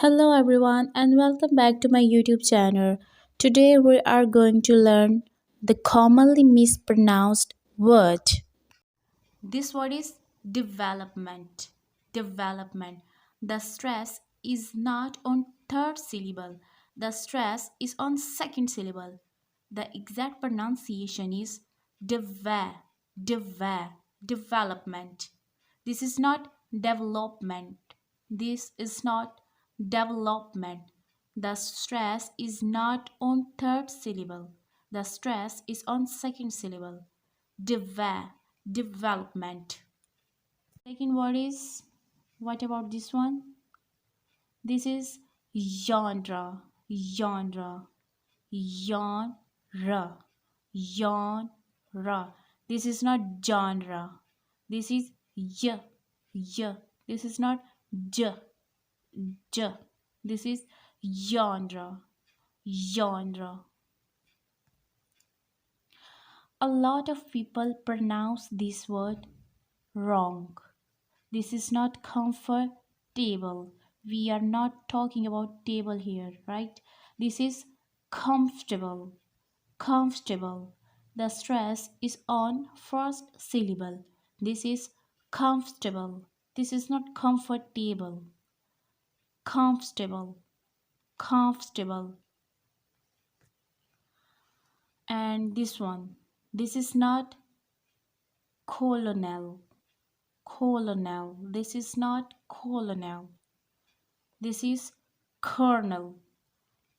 Hello everyone and welcome back to my YouTube channel. Today we are going to learn the commonly mispronounced word. This word is development. Development. The stress is not on third syllable. The stress is on second syllable. The exact pronunciation is deve, deve, development. This is not development. This is not development. The stress is not on third syllable. The stress is on second syllable. Deve, development. Second word is, what about this one? This is genre, genre, genre, genre. This is not genre. This is y, y. This is not j, j. This is genre, genre. A lot of people pronounce this word wrong. This is not comfortable. We are not talking about table here, right? This is comfortable. Comfortable. The stress is on first syllable. This is comfortable. This is not comfortable. Comfortable. Comfortable. And this one. This is not colonel. Colonel. This is not colonel. This is kernel.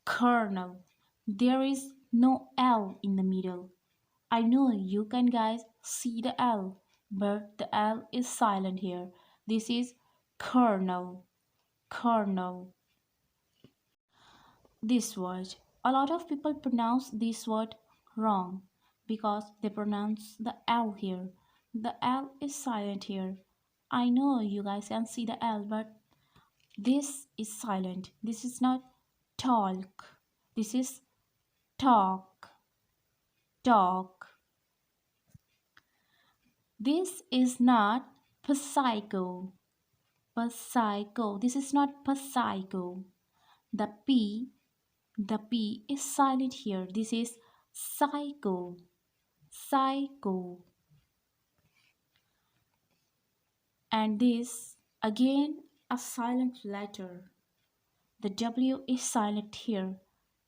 Kernel. There is no L in the middle. I know you can guys see the L, but the L is silent here. This is kernel. Kernel. This word. A lot of people pronounce this word wrong because they pronounce the L here. The L is silent here. I know you guys can see the L, but this is silent. This is not talk. This is talk. Talk. This is not psycho. Psycho. This is not psycho. The P is silent here. This is psycho. Psycho. And this again a silent letter. The W is silent here.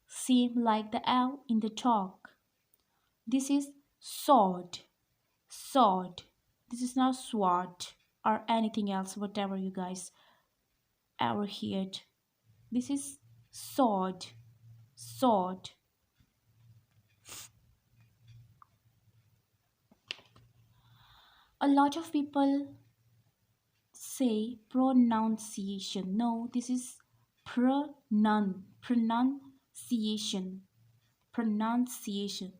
Same like the L in the talk. This is sword. Sword. This is not sword or anything else, whatever you guys ever heard. This is sword. Sword. A lot of people say pronunciation. No, this is pronunciation. Pronunciation.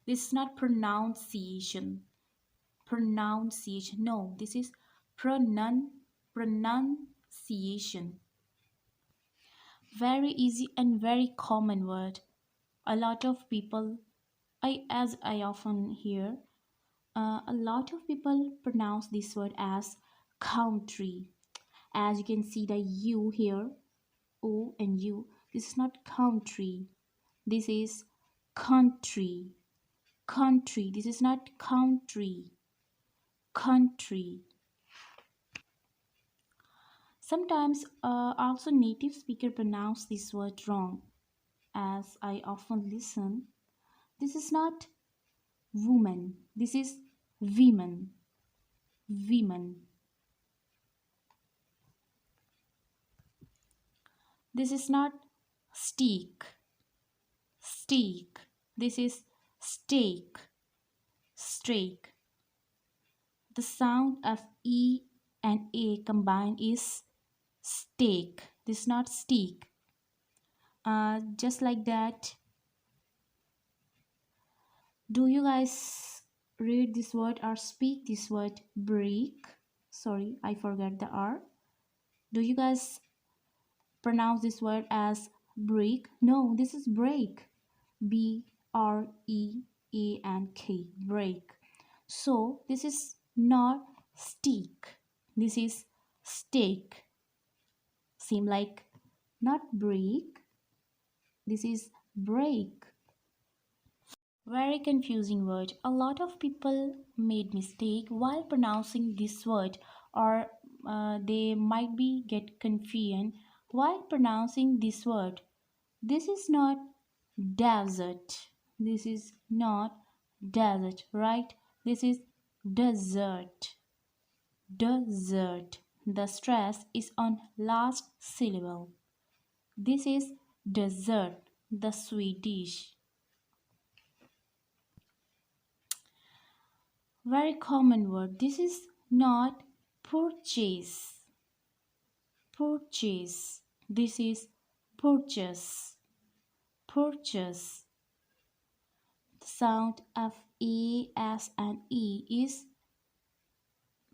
This is not pronunciation. Pronunciation. No, this is pronunciation. Very easy and very common word. A lot of people, as I often hear, a lot of people pronounce this word as country. As you can see the U here, O and U. This is not country. This is country. Country. This is not country. Country. Sometimes also native speaker pronounce this word wrong. As I often listen, this is not woman. This is women. Women. This is not steak. Steak. This is steak. Steak. The sound of E and A combined is steak. This is not steak. Just like that. Do you guys read this word or speak this word break? Sorry, I forgot the R. Do you guys pronounce this word as break? No, this is break. B-R-E-A-N-K. Break. So this is not steak. This is steak. Seem like not break. This is break. Very confusing word. A lot of people made mistake while pronouncing this word, or they might be get confused while pronouncing this word. This is not desert. This is not desert, right? This is desert. Desert. The stress is on last syllable. This is dessert, the sweet dish. Very common word. This is not purchase. Purchase. This is purchase. Purchase. The sound of A, S, and E is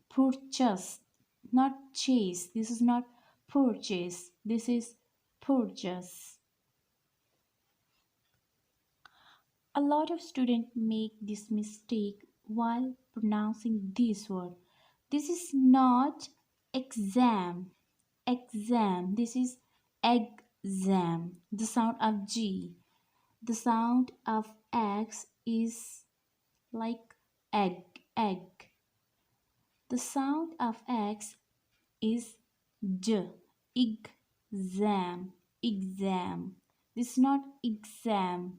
purchase, not chase. This is not purchase. This is purchase. A lot of students make this mistake while pronouncing this word. This is not exam. Exam. This is exam. The sound of G. The sound of X is like egg. Egg. The sound of X is J. Exam. Exam. This is not exam.